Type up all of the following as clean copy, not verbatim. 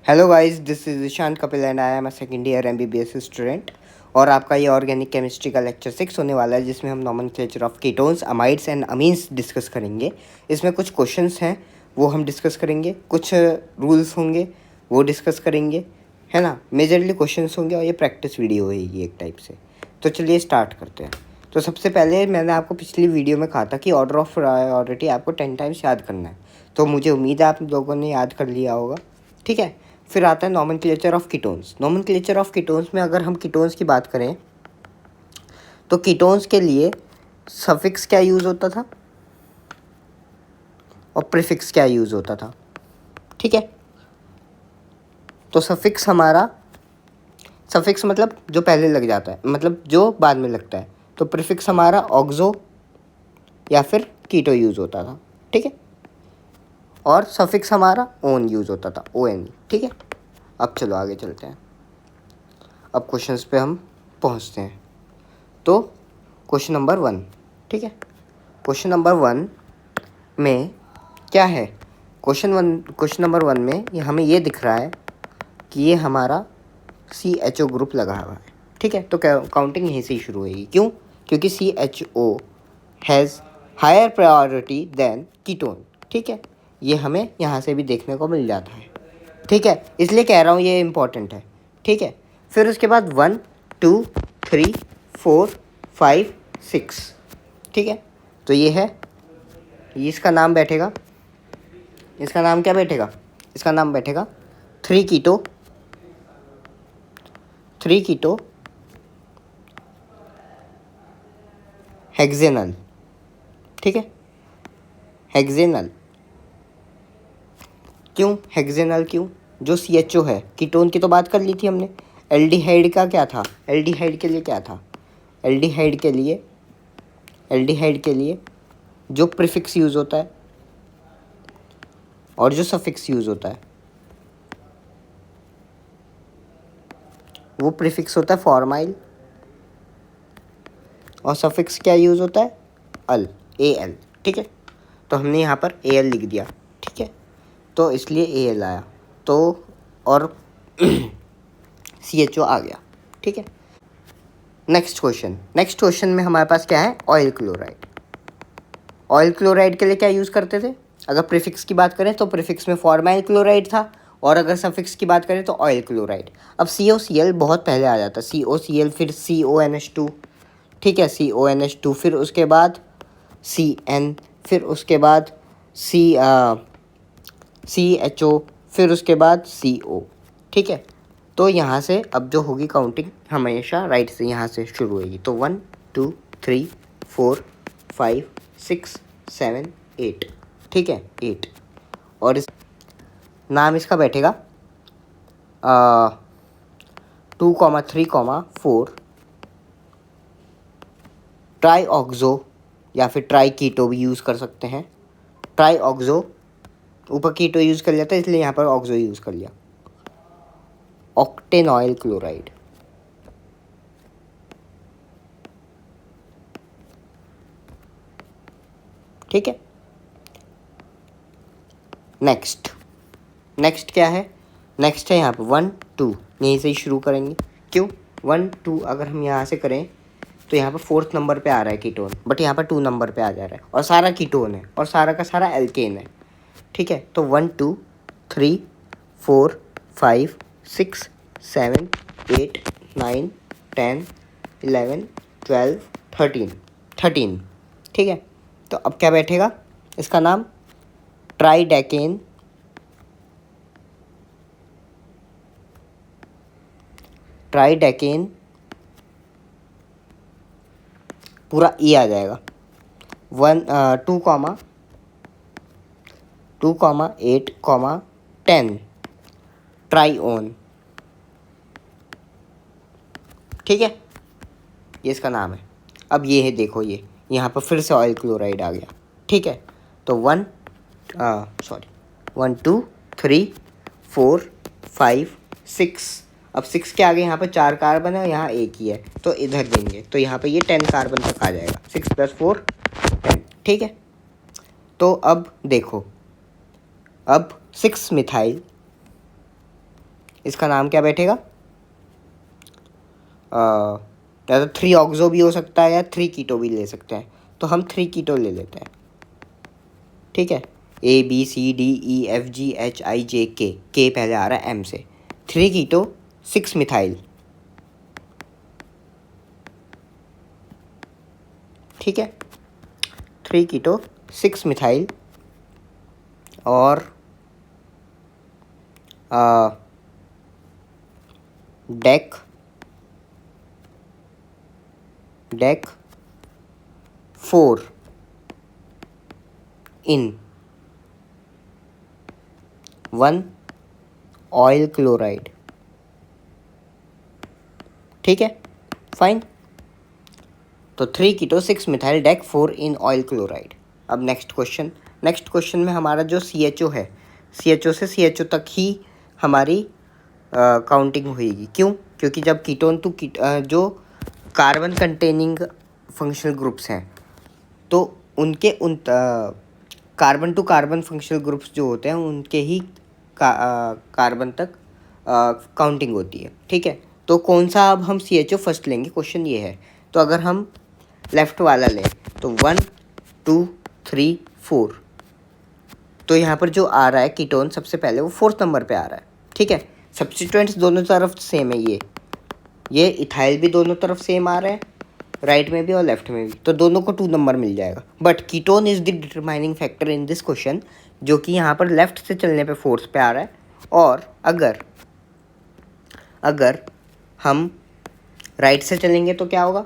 Hello guys, this is Ishan Kapil and I am a second year MBBS student. और आपका ये organic chemistry का lecture 6 होने वाला है, जिसमें हम nomenclature of ketones, amides and amines discuss करेंगे। इसमें कुछ क्वेश्चंस हैं वो हम डिस्कस करेंगे, कुछ रूल्स होंगे वो डिस्कस करेंगे, है ना। मेजरली क्वेश्चंस होंगे और ये प्रैक्टिस वीडियो होगी एक टाइप से। तो चलिए स्टार्ट करते हैं। तो सबसे पहले मैंने आपको पिछली वीडियो में कहा था कि ऑर्डर ऑफ प्रायोरिटी आपको 10 टाइम्स याद करना है। तो मुझे उम्मीद है आप लोगों ने याद कर लिया होगा, ठीक है। फिर आता है nomenclature of ketones. Nomenclature of ketones में अगर हम कीटोन्स की बात करें तो कीटोन्स के लिए सफिक्स क्या यूज़ होता था और प्रीफिक्स क्या यूज़ होता था, ठीक है। तो सफिक्स मतलब जो पहले लग जाता है, मतलब जो बाद में लगता है। तो प्रीफिक्स हमारा ऑक्सो या फिर कीटो यूज़ होता था, ठीक है। और सफिक्स हमारा ओन यूज़ होता था, ON, ठीक है। अब चलो आगे चलते हैं। अब क्वेश्चंस पे हम पहुंचते हैं। तो क्वेश्चन नंबर 1, ठीक है। क्वेश्चन नंबर 1 में क्या है? क्वेश्चन नंबर 1 में ये हमें ये दिख रहा है कि ये हमारा CHO ग्रुप लगा हुआ है, ठीक है। तो काउंटिंग यहीं से ही शुरू होगी। क्यों? क्योंकि CHO has higher priority than ketone, ठीक है। ये हमें यहाँ से भी देखने को मिल जाता है, ठीक है। इसलिए कह रहा हूँ ये इम्पोर्टेंट है, ठीक है। फिर उसके बाद 1 2 3 4 5 6, ठीक है। तो ये है, ये इसका नाम बैठेगा, इसका नाम क्या बैठेगा? इसका नाम बैठेगा 3 कीटो हेक्सेनल, ठीक है। हेक्सेनल क्यों? हेक्सेनल क्यों? जो CHO है, कीटोन की तो बात कर ली थी हमने। एल्डिहाइड का क्या था? एल्डिहाइड के लिए क्या था? एल्डिहाइड के लिए जो प्रीफिक्स यूज़ होता है और जो सफिक्स यूज़ होता है, वो प्रीफिक्स होता है फॉर्माइल और सफिक्स क्या यूज़ होता है? अल, AL, ठीक है। तो हमने यहाँ पर AL लिख दिया, ठीक है। तो इसलिए AL आया, तो और CHO आ गया, ठीक है। नेक्स्ट क्वेश्चन में हमारे पास क्या है? Oil chloride. ऑयल क्लोराइड के लिए क्या यूज़ करते थे? अगर प्रीफिक्स की बात करें तो प्रीफिक्स में फॉर्माइल क्लोराइड था, और अगर सफिक्स की बात करें तो ऑयल क्लोराइड। अब COCl बहुत पहले आ जाता है, COCl, फिर CONH2, ठीक है, CONH2, फिर उसके बाद CN, फिर उसके बाद CHO, फिर उसके बाद CO, ठीक है। तो यहाँ से अब जो होगी काउंटिंग हमेशा राइट से यहाँ से शुरू होगी। तो 1 2 3 4 5 6 7 8, ठीक है, 8। और इस नाम इसका बैठेगा 2,3,4 ट्राई ऑक्सो या फिर ट्राई कीटो भी यूज़ कर सकते हैं। ट्राई ऑक्सो, ऊपर कीटो यूज़ कर लिया था इसलिए यहाँ पर ऑक्सो यूज़ कर लिया। ऑक्टेनॉयल क्लोराइड, ठीक है। नेक्स्ट क्या है? नेक्स्ट है यहाँ पर 1 2, यहीं से ही शुरू करेंगे। क्यों? 1 2 अगर हम यहाँ से करें तो यहाँ पर 4th नंबर पे आ रहा है कीटोन, बट यहाँ पर 2 नंबर पे आ जा रहा है, और सारा कीटोन है और सारा का सारा एल्केन है, ठीक है। तो 1 2 3 4 5 6 7 8 9 10 11 12 13, ठीक है। तो अब क्या बैठेगा? इसका नाम ट्राइडेकेन, पूरा E आ जाएगा। 2,8,10 ट्राईओन, ठीक है। ये इसका नाम है। अब ये है, देखो ये यहाँ पर फिर से ऑयल क्लोराइड आ गया, ठीक है। तो 1 2 3 4 5 6, अब 6 के आगे यहाँ पर 4 कार्बन है, यहाँ एक ही है, तो इधर देंगे तो यहाँ पर ये 10 कार्बन तक आ जाएगा। 6 + 4 10, ठीक है। तो अब देखो, अब 6 मिथाइल इसका नाम क्या बैठेगा? या तो 3 ऑक्सो भी हो सकता है या 3 कीटो भी ले सकते हैं, तो हम 3 कीटो ले लेते हैं। ठीक है, ABCDEFGHIJK, के पहले आ रहा है एम से। 3 कीटो 6 मिथाइल। ठीक है, 3 कीटो 6 मिथाइल और डेक 4 इन 1 ऑयल क्लोराइड। ठीक है, फाइन। तो 3 कीटो 6 methyl deck 4 in oil chloride. अब नेक्स्ट क्वेश्चन में हमारा जो CHO है, CHO से CHO तक ही हमारी काउंटिंग होएगी। क्यों? क्योंकि जब कीटोन टू जो कार्बन कंटेनिंग फंक्शनल ग्रुप्स हैं, तो उनके carbon to carbon functional groups जो होते हैं उनके ही कार्बन तक काउंटिंग होती है। ठीक है, तो कौन सा अब हम CHO फर्स्ट लेंगे, क्वेश्चन ये है। तो अगर हम लेफ्ट वाला लें तो 1 2 3 4, तो यहाँ पर जो आ रहा है कीटोन सबसे पहले वो 4th नंबर पे आ रहा है। ठीक है, सब्स्टिट्यूएंट्स दोनों तरफ सेम है। ये इथाइल भी दोनों तरफ सेम आ रहा है, राइट में भी और लेफ्ट में भी, तो दोनों को 2 नंबर मिल जाएगा। But ketone is the determining factor in this question, जो कि यहाँ पर लेफ्ट से चलने पे 4th पे आ रहा है। और अगर हम राइट से चलेंगे तो क्या होगा?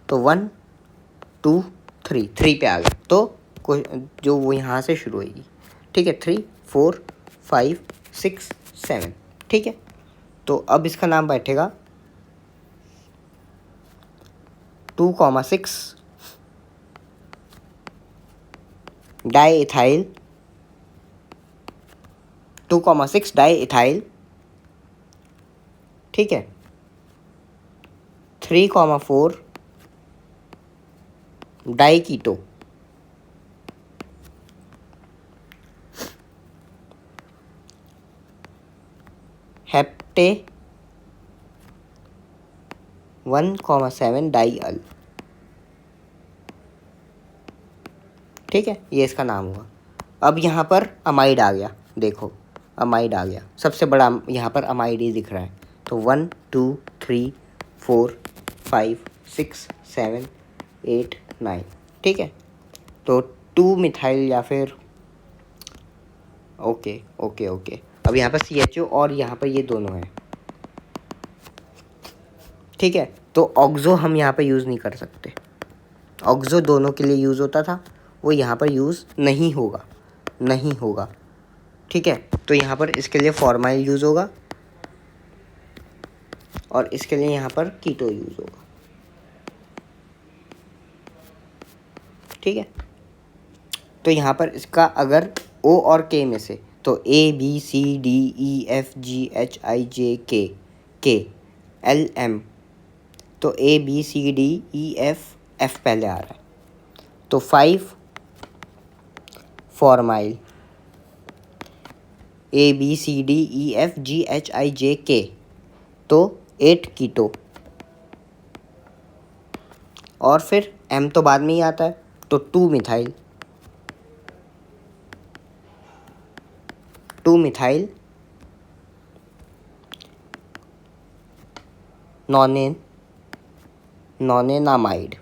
तो 1 2 3 पे आ गया, तो जो वो यहाँ से शुरू होगी। ठीक है, 3 4 5 6 7। ठीक है, तो अब इसका नाम बैठेगा 2,6 डाई इथाइल 2,6 डाई इथाइल। ठीक है, 3,4 डाई कीटो। हेप्टे 1,7 डाई अल। ठीक है, ये इसका नाम हुआ। अब यहाँ पर अमाइड आ गया, देखो अमाइड आ गया, सबसे बड़ा यहाँ पर अमाइड ही दिख रहा है। तो 1 2 3 4 5 6 7 8 9। ठीक है, तो 2 मिथाइल या फिर ओके। अब यहाँ पर CHO और यहाँ पर ये दोनों हैं। ठीक है, तो ऑक्सो हम यहाँ पर यूज़ नहीं कर सकते। ऑक्सो दोनों के लिए यूज़ होता था, वो यहाँ पर यूज़ नहीं होगा। ठीक है, तो यहाँ पर इसके लिए फॉर्माइल यूज़ होगा और इसके लिए यहाँ पर कीटो यूज़ होगा। ठीक है, तो यहाँ पर इसका अगर O और K में से, तो ABCDEFGHIJK तो ABCDEFF पहले आ रहा है, तो 5 फॉर्माइल ABCDEFGHIJK, तो 8 कीटो, और फिर M तो बाद में ही आता है, तो 2 मिथाइल नॉनेनामाइड।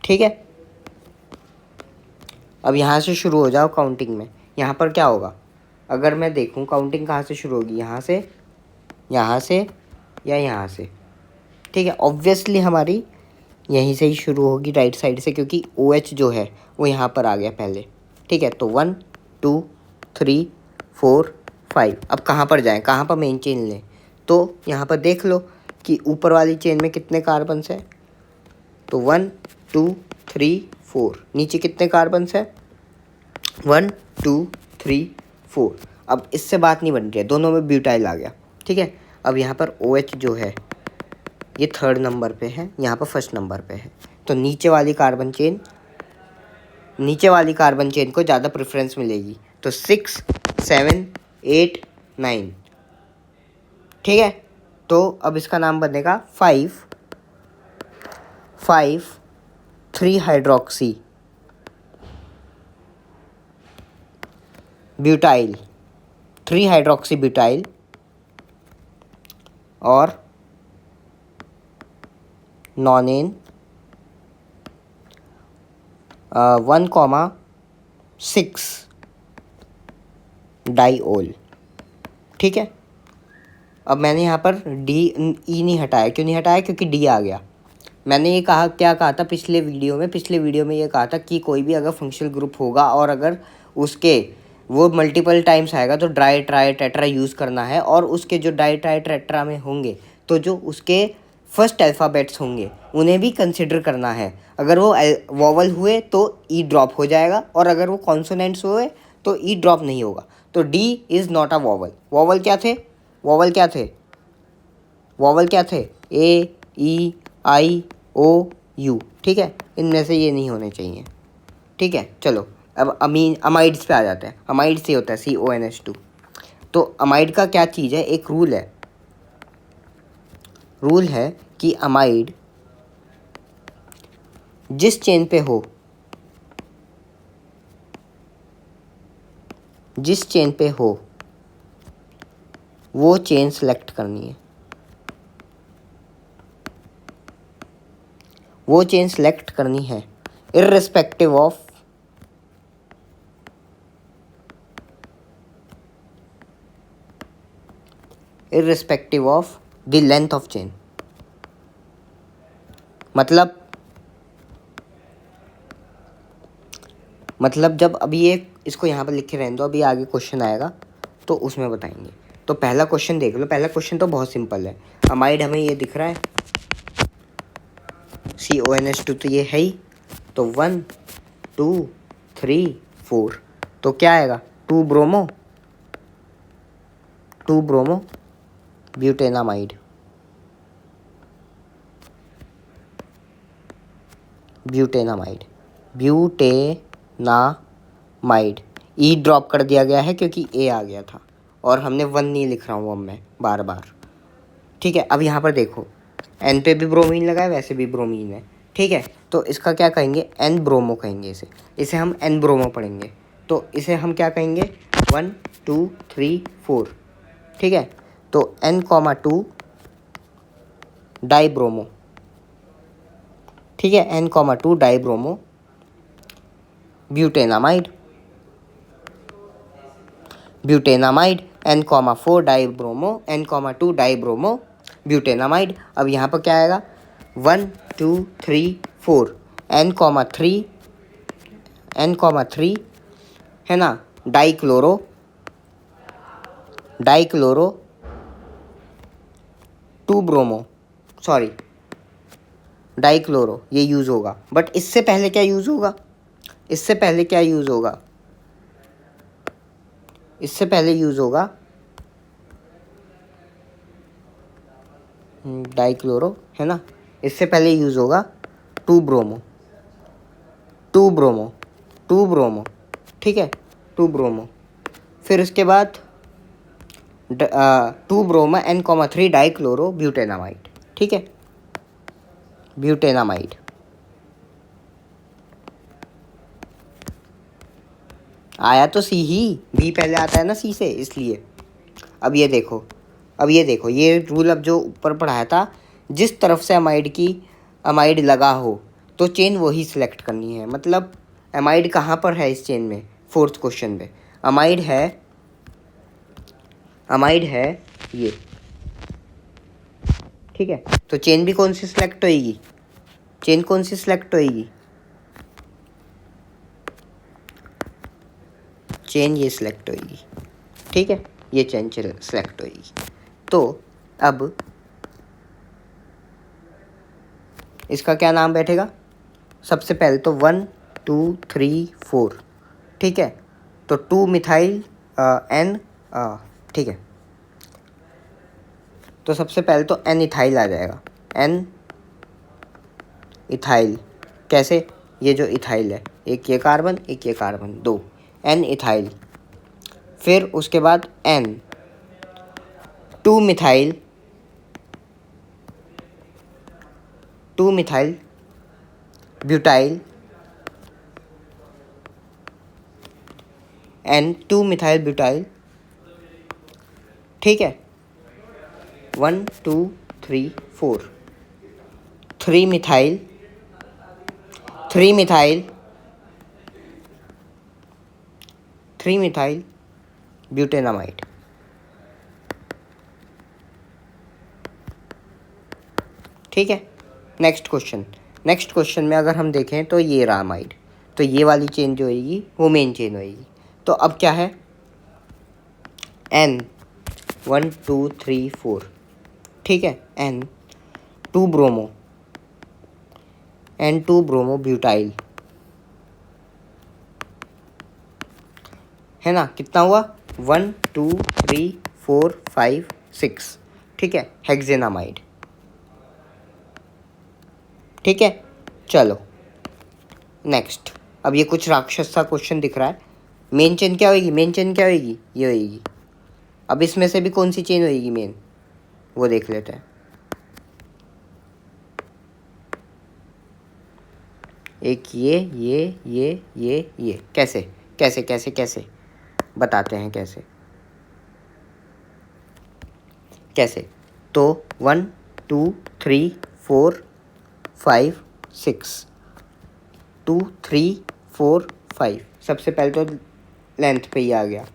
ठीक है, अब यहाँ से शुरू हो जाओ काउंटिंग में। यहाँ पर क्या होगा, अगर मैं देखूँ काउंटिंग कहाँ से शुरू होगी, यहाँ से या यहाँ से। ठीक है, ऑब्वियसली हमारी यहीं से ही शुरू होगी, राइट साइड से, क्योंकि OH जो है वो यहाँ पर आ गया पहले। ठीक है, तो 1 2 3 4 5। अब कहाँ पर जाएं, कहाँ पर मेन चेन लें? तो यहाँ पर देख लो कि ऊपर वाली चेन में कितने कार्बन्स हैं, तो 1 2 3 4। नीचे कितने कार्बन्स हैं? 1 2 3 4। अब इससे बात नहीं बन रही है, दोनों में ब्यूटाइल आ गया। ठीक है, अब यहाँ पर OH जो है ये 3rd नंबर पे है, यहाँ पर 1st नंबर पे है, तो नीचे वाली कार्बन चेन को ज़्यादा प्रेफरेंस मिलेगी। तो 6 7 8 9, ठीक है। तो अब इसका नाम बनेगा 5 3 हाइड्रोक्सी ब्यूटाइल, 3 हाइड्रोक्सी ब्यूटाइल और नॉनेन 1,6 डाइओल, ठीक है। अब मैंने यहाँ पर डी ई नहीं हटाया, क्यों नहीं हटाया, क्योंकि डी आ गया। मैंने ये कहा, क्या कहा था पिछले वीडियो में ये कहा था कि कोई भी अगर फंक्शनल ग्रुप होगा और अगर उसके वो मल्टीपल टाइम्स आएगा तो डाई ट्राई टेट्रा यूज़ करना है, और उसके जो डाई ट्राई टेट्रा में होंगे तो जो उसके फर्स्ट अल्फ़ाबेट्स होंगे उन्हें भी कंसिडर करना है। अगर वो वॉवल हुए तो ई ड्रॉप हो जाएगा, और अगर वो कॉन्सोनेंट्स हुए तो ई ड्रॉप नहीं होगा। तो D is not a vowel. Vowel क्या थे? ए ई आई ओ यू, ठीक है। इनमें से ये नहीं होने चाहिए, ठीक है। चलो अब अमाइड्स पे आ जाते हैं। अमाइड से होता है CONH2। तो अमाइड का क्या चीज़ है, एक रूल है कि अमाइड जिस चेन पे हो वो चेन सेलेक्ट करनी है। Irrespective of the length of chain. मतलब जब अभी ये इसको यहाँ पर लिखे रहने दो, अभी आगे क्वेश्चन आएगा तो उसमें बताएंगे। तो पहला क्वेश्चन देख लो। पहला क्वेश्चन तो बहुत सिंपल है। अमाइड हमें ये दिख रहा है, CONH2 तो ये है ही। तो 1 2 3 4, तो क्या आएगा? 2 ब्रोमो ब्यूटेनामाइड। ई ड्रॉप कर दिया गया है क्योंकि ए आ गया था, और हमने 1 नहीं लिख रहा हूँ अब मैं बार बार, ठीक है। अब यहाँ पर देखो, एन पे भी ब्रोमीन लगा है, वैसे भी ब्रोमीन है, ठीक है। तो इसका क्या कहेंगे? एन ब्रोमो कहेंगे इसे हम एन ब्रोमो पढ़ेंगे। तो इसे हम क्या कहेंगे? 1 2 3 4, ठीक है। तो N,2 डाई ब्रोमो, ठीक है। N,2 di bromo butanamide N,4 di bromo N,2 di bromo butanamide. अब यहाँ पर क्या आएगा? 1 2 3 4 N,3 है ना, die chloro 2 bromo, sorry die chloro ये यूज़ होगा। बट इससे पहले क्या यूज़ होगा? इससे पहले यूज़ होगा डाई क्लोरो, है ना। इससे पहले यूज़ होगा 2 ब्रोमो, ठीक है। 2 ब्रोमो, फिर उसके बाद 2 bromo N,3 die chloro butanamide, ठीक है। ब्यूटेनामाइड आया तो सी ही, बी पहले आता है ना सी से, इसलिए। अब ये देखो, ये रूल अब जो ऊपर पढ़ाया था, जिस तरफ से अमाइड लगा हो तो चेन वही सिलेक्ट करनी है। मतलब अमाइड कहाँ पर है इस चेन में? 4th क्वेश्चन में अमाइड है ये, ठीक है। तो चेन भी कौन सी सिलेक्ट होएगी? चेन ये सिलेक्ट होएगी, ठीक है। ये चेन सिलेक्ट होएगी। तो अब इसका क्या नाम बैठेगा? सबसे पहले तो 1 2 3 4, ठीक है। तो 2 मिथाइल N, ठीक है। तो सबसे पहले तो N इथाइल आ जाएगा। N इथाइल कैसे? ये जो इथाइल है, एक ये कार्बन 2, N इथाइल, फिर उसके बाद N 2 methyl 2 methyl butyl N 2 methyl butyl, ठीक है। 1 2 3 4 3 मिथाइल 3 मिथाइल 3 मिथाइल ब्यूटेनामाइड, ठीक है। नेक्स्ट क्वेश्चन में अगर हम देखें तो ये रहा अमाइड, तो ये वाली चेन जो होगी वो मेन चेन होगी। तो अब क्या है, N 1 2 3 4, ठीक है। N 2 bromo N2 bromo butyl, है ना। कितना हुआ, 1 2 3 4 5 6, ठीक है, हेक्सेनामाइड, ठीक है। चलो नेक्स्ट, अब ये कुछ राक्षस सा क्वेश्चन दिख रहा है। मेन चेन क्या होगी, ये होगी। अब इसमें से भी कौन सी चेन होगी मेन, वो देख लेते हैं। एक ये कैसे कैसे कैसे कैसे बताते हैं कैसे। तो 1 2 3 4 5 6 2 3 4 5, सबसे पहले तो लेंथ पे ही आ गया,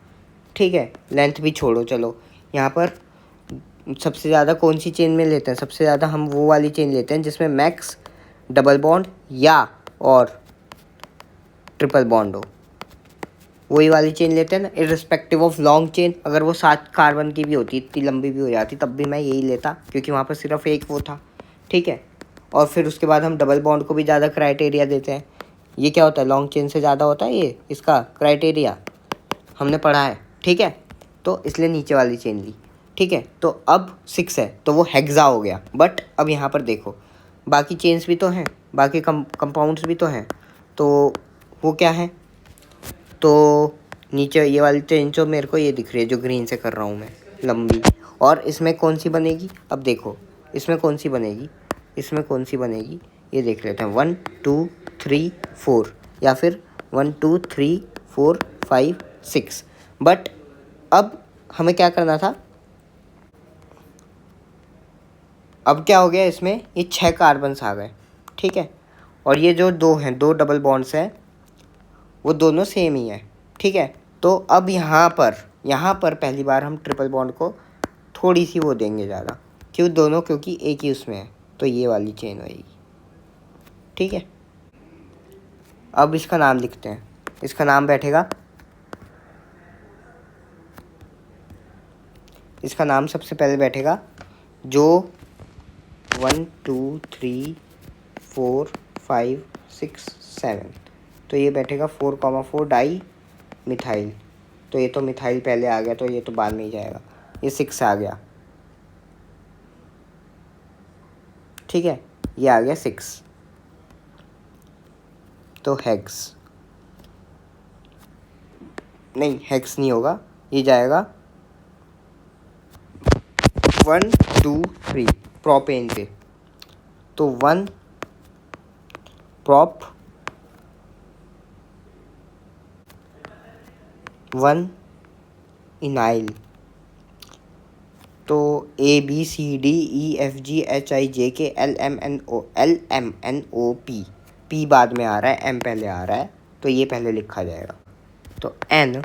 ठीक है। लेंथ भी छोड़ो, चलो यहाँ पर सबसे ज़्यादा कौन सी चेन में लेते हैं, सबसे ज़्यादा हम वो वाली चेन लेते हैं जिसमें मैक्स डबल बॉन्ड या और ट्रिपल बॉन्ड हो, वही वाली चेन लेते हैं ना, इर्रिस्पेक्टिव ऑफ लॉन्ग चेन। अगर वो 7 कार्बन की भी होती, इतनी लंबी भी हो जाती, तब भी मैं यही लेता, क्योंकि वहाँ पर सिर्फ एक वो था, ठीक है। और फिर उसके बाद हम डबल बॉन्ड को भी ज़्यादा क्राइटेरिया देते हैं। ये क्या होता है, लॉन्ग चेन से ज़्यादा होता है ये इसका क्राइटेरिया, हमने पढ़ा है, ठीक है। तो इसलिए नीचे वाली चेन ली, ठीक है। तो अब 6 है तो वो हेक्सा हो गया। बट अब यहाँ पर देखो बाकी चेन्स भी तो हैं, बाकी कंपाउंड्स भी तो हैं, तो वो क्या है। तो नीचे ये वाली चेन जो मेरे को ये दिख रही है, जो ग्रीन से कर रहा हूँ मैं, लंबी, और इसमें कौन सी बनेगी, अब देखो इसमें कौन सी बनेगी, ये देख लेते हैं। 1 2 3 4 या फिर 1 2 3 4 5 6। बट अब हमें क्या करना था, अब क्या हो गया इसमें, ये 6 कार्बन्स आ गए, ठीक है। और ये जो दो डबल बॉन्ड्स हैं वो दोनों सेम ही है, ठीक है। तो अब यहाँ पर पहली बार हम ट्रिपल बॉन्ड को थोड़ी सी वो देंगे ज़्यादा, क्योंकि एक ही उसमें है, तो ये वाली चेन होगी, ठीक है। अब इसका नाम लिखते हैं, इसका नाम बैठेगा, इसका नाम सबसे पहले बैठेगा जो 1 2 3 4 5 6 7, तो ये बैठेगा 4,4 डाई मिथाइल। तो ये तो मिथाइल पहले आ गया, तो ये तो बाद में ही जाएगा, ये 6 आ गया, ठीक है। ये आ गया 6, तो हेक्स नहीं होगा, ये जाएगा 1 2 3 प्रोपेन पे। तो 1 प्रॉप 1 इनाइल। तो ABCDEFGHIJKLMNO P बाद में आ रहा है, M पहले आ रहा है, तो ये पहले लिखा जाएगा। तो N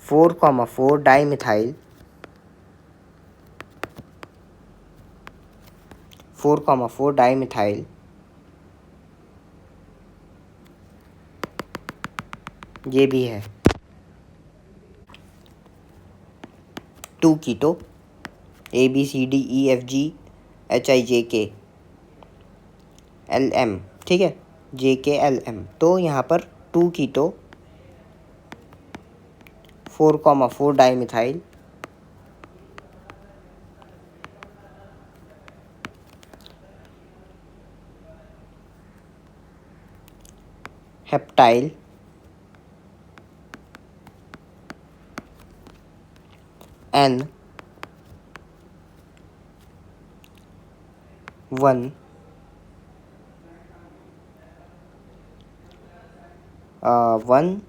4,4 di methyl 4,4 di methyl, ये भी है 2 कीटो ABCDEFGHIJKLM, ठीक है, JKLM। तो यहाँ पर 2 कीटो 4,4 di methyl heptyl N 1 1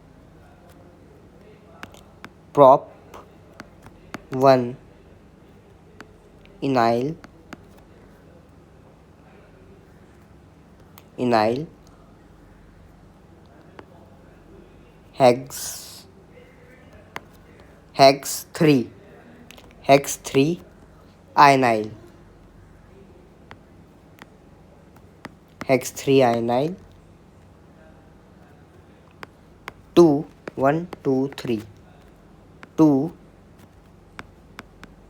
prop 1 encyl hex 3 ienyl 2 1 2 3 2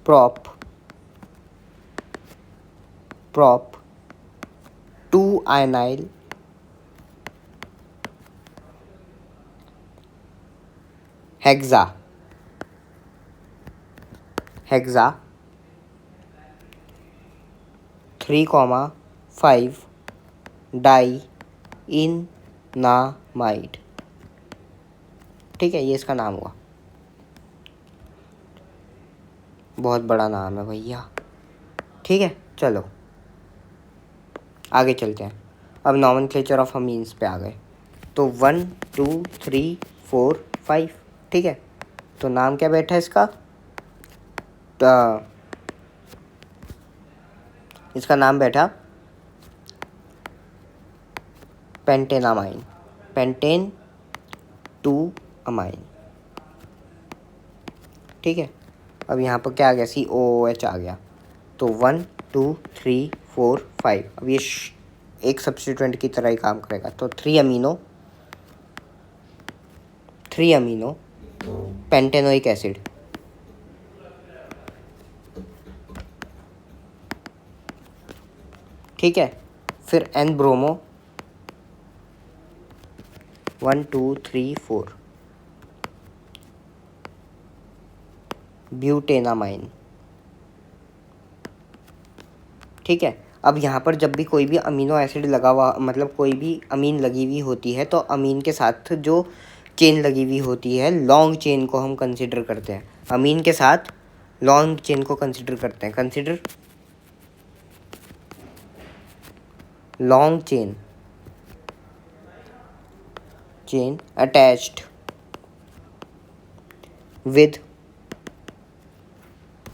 prop 2 ienyl hexa 3 5 डाइइनामाइड। ठीक है, ये इसका नाम हुआ। बहुत बड़ा नाम है भैया। ठीक है, चलो आगे चलते हैं। अब नॉमेनक्लेचर ऑफ अमीन्स पे आ गए। तो 1 2 3 4 5। ठीक है, तो नाम क्या बैठा इसका? इसका नाम बैठा पेंटेनामाइन, पेंटेन 2 अमाइन। ठीक है, अब यहाँ पर क्या आ गया? COOH आ गया। तो 1 2 3 4 5। अब ये एक सब्स्टिट्यूएंट की तरह ही काम करेगा। तो 3 अमीनो पेंटेनोइक एसिड। ठीक है, फिर N ब्रोमो 1 2 3 4 ब्यूटेनामाइन। ठीक है, अब यहाँ पर जब भी कोई भी अमीनो एसिड लगा हुआ, मतलब कोई भी अमीन लगी हुई होती है, तो अमीन के साथ जो चेन लगी हुई होती है, लॉन्ग चेन को हम कंसिडर करते हैं। अमीन के साथ लॉन्ग चेन को कंसिडर करते हैं। Consider long chain attached with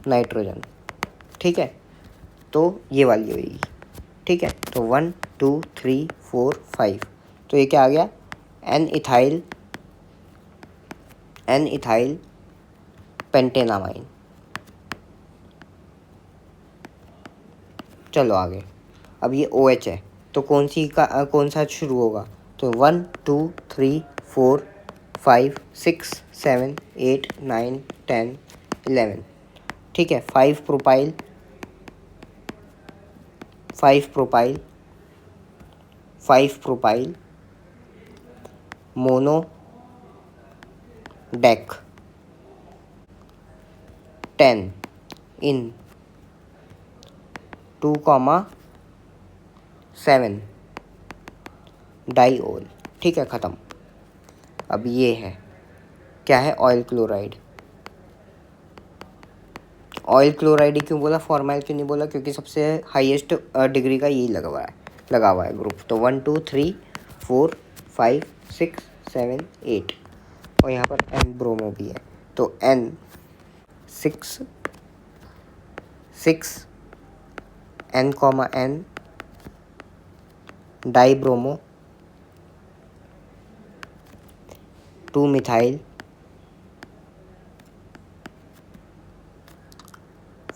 nitrogen. ठीक है, तो ये वाली होगी। ठीक है, तो 1 2 3 4 5। तो ये क्या आ गया? N ethyl pentanamine. चलो आगे। अब ये OH है, तो कौन सा शुरू होगा? तो 1 2 3 4 5 6 7 8 9 10 11। ठीक है, 5 प्रोपाइल 5 प्रोपाइल मोनो डेक 10 इन 2 7 डाइओल। ठीक है, ख़त्म। अब ये है, क्या है? Oil chloride. ऑयल क्लोराइड क्यों बोला, फॉर्माइल क्यों नहीं बोला? क्योंकि सबसे हाईएस्ट डिग्री का यही लगा हुआ है ग्रुप। तो 1 2 3 4 5 6 7 8। और यहाँ पर N ब्रोमो भी है। तो N 6 N N di bromo 2 methyl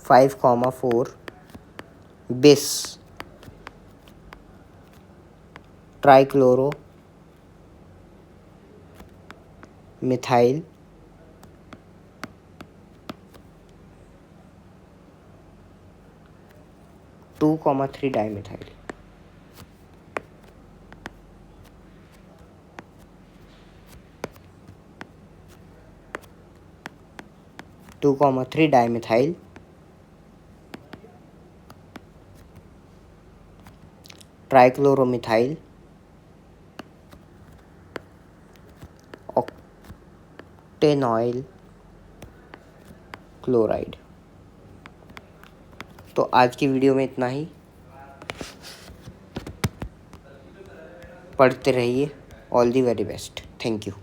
5 4 bis trichloro methyl 2 3 dimethyl. Two comma 3 dimethyl trichloromethyl octanoyl chloride. तो आज की वीडियो में इतना ही। पढ़ते रहिए। All the very best. Thank you.